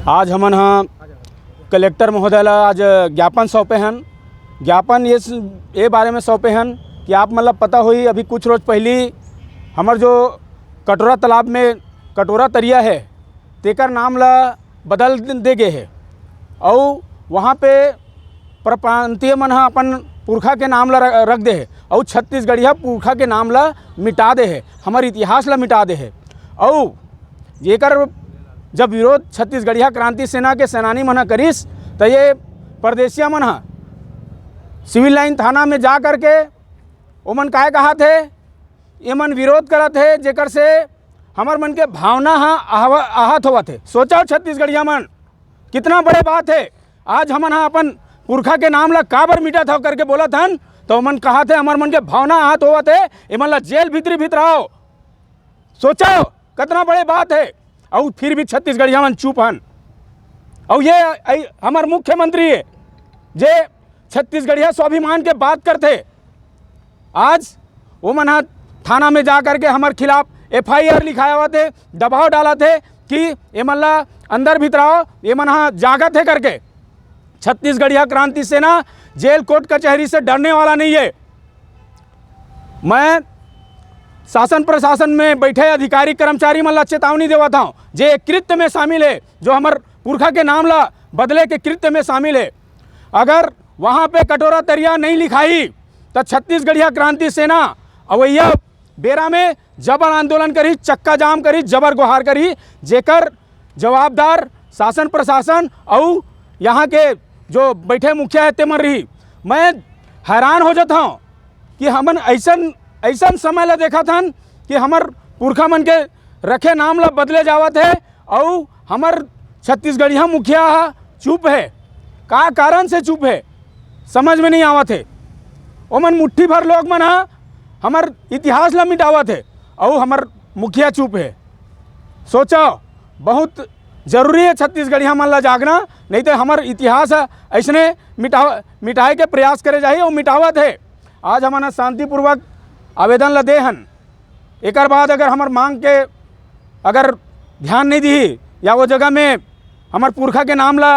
आज हमन हाँ कलेक्टर महोदय ला आज ज्ञापन सौंपे हन। ज्ञापन ये बारे में सौंपे हन कि आप मतलब पता हुई अभी कुछ रोज़ पहले हमार जो कटोरा तालाब में कटोरा तरिया है तेकर नाम ला बदल दे गए है और वहाँ पे परप्रांतीय मन हाँ अपन पुरखा के नाम ला रख दे है और छत्तीसगढ़िया पुरखा के नाम ला मिटा दे है, हमारे इतिहास ला मिटा दे है। और जेकर जब विरोध छत्तीसगढ़िया क्रांति सेना के सेनानी मन करिस तो ये परदेसिया मन सिविल लाइन थाना में जा कर के ओमन काय कहा थे, ये मन विरोध करत है जेकर से हमार मन के भावना आहत होवत है। सोचो छत्तीसगढ़िया मन कितना बड़े बात है। आज हमन अपन पुरखा के नाम ला काबर मिटा था करके बोला था तो मन कहा थे हमार मन के भावना आहत होवत है, एमन ला जेल भीतरी भितराओ। सोचो कितना बड़े बात है और फिर भी छत्तीसगढ़िया मन चुप हन। और ये हमार मुख्यमंत्री है जे छत्तीसगढ़िया स्वाभिमान के बात करते, आज वो मन थाना में जा करके हमारे खिलाफ FIR लिखाया हुआ थे, दबाव डाला थे कि ये मन ला अंदर भितराओ, ये मन जागत है करके। छत्तीसगढ़िया क्रांति सेना जेल कोर्ट कचहरी से डरने वाला नहीं है। मैं शासन प्रशासन में बैठे अधिकारी कर्मचारी मन ला चेतावनी देवा था जे कृत्य में शामिल है, जो हमार पुरखा के नाम ला बदले के कृत्य में शामिल है। अगर वहाँ पे कटोरा तरिया नहीं लिखाई तो छत्तीसगढ़िया क्रांति सेना अवैया बेरा में जबर आंदोलन करी, चक्का जाम करी, जबर गुहार करी, जेकर जवाबदार शासन प्रशासन और यहाँ के जो बैठे मुखिया है तेमन रही। मैं हैरान हो जाता हूँ कि हमन ऐसा समय ला देखा था कि हमार पुरखा मन के रखे नाम ला बदले जावत है और हमार छत्तीसगढ़िया मुखिया चुप है। का कारण से चुप है समझ में नहीं आवत है। ओमन मुट्ठी भर लोग मन हमार इतिहास ला मिटावत है और हमार मुखिया चुप है। सोचो बहुत जरूरी है छत्तीसगढ़िया मन ला जागना, नहीं तो हमार इतिहास ऐसने मिटाए के प्रयास करे जाही और मिटावत है। आज हमारा शांतिपूर्वक आवेदन ला दे हन। एक बाद अगर हमार मांग के अगर ध्यान नहीं दी या वो जगह में हमार पुरखा के नाम ला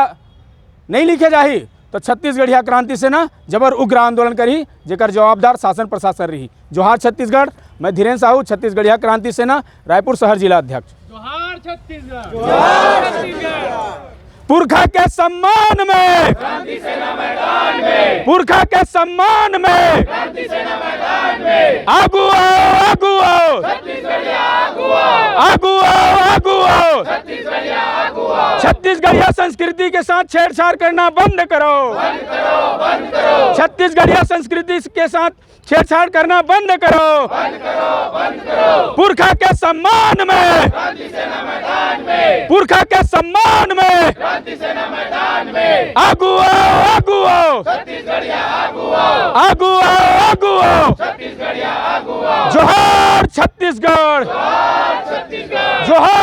नहीं लिखे जाही तो छत्तीसगढ़िया क्रांति सेना जबर उग्र आंदोलन करी, जेकर जवाबदार शासन प्रशासन रही। जोहार छत्तीसगढ़। मैं धीरेन्द्र साहू, छत्तीसगढ़िया क्रांति सेना, रायपुर शहर जिला अध्यक्ष। जोहार छत्तीसगढ़। जोहार छत्तीसगढ़। पुरखा के सम्मान में क्रांति सेना मैदान में, पुरखा के सम्मान में क्रांति सेना मैदान में, आगू आओ, आगू आओ, छत्तीसगढ़िया आगू आओ, आगू आओ, आगू आओ। छत्तीसगढ़िया आगू आओ। छत्तीसगढ़िया संस्कृति के साथ छेड़छाड़ करना बंद करो, बंद करो, बंद करो, छत्तीसगढ़िया संस्कृति के साथ छेड़छाड़ करना बंद करो, बंद करो, बंद करो। पुरखा के सम्मान में, क्रांति सेना मैदान में, पुरखा के सम्मान में क्रांति सेना मैदान में, आगू आओ, आगू आओ, छत्तीसगढ़िया आगू आओ, आगू आओ, आगू आओ। छत्तीसगढ़िया आगू आओ। जोहार छत्तीसगढ़, जोहार छत्तीसगढ़। जोहार।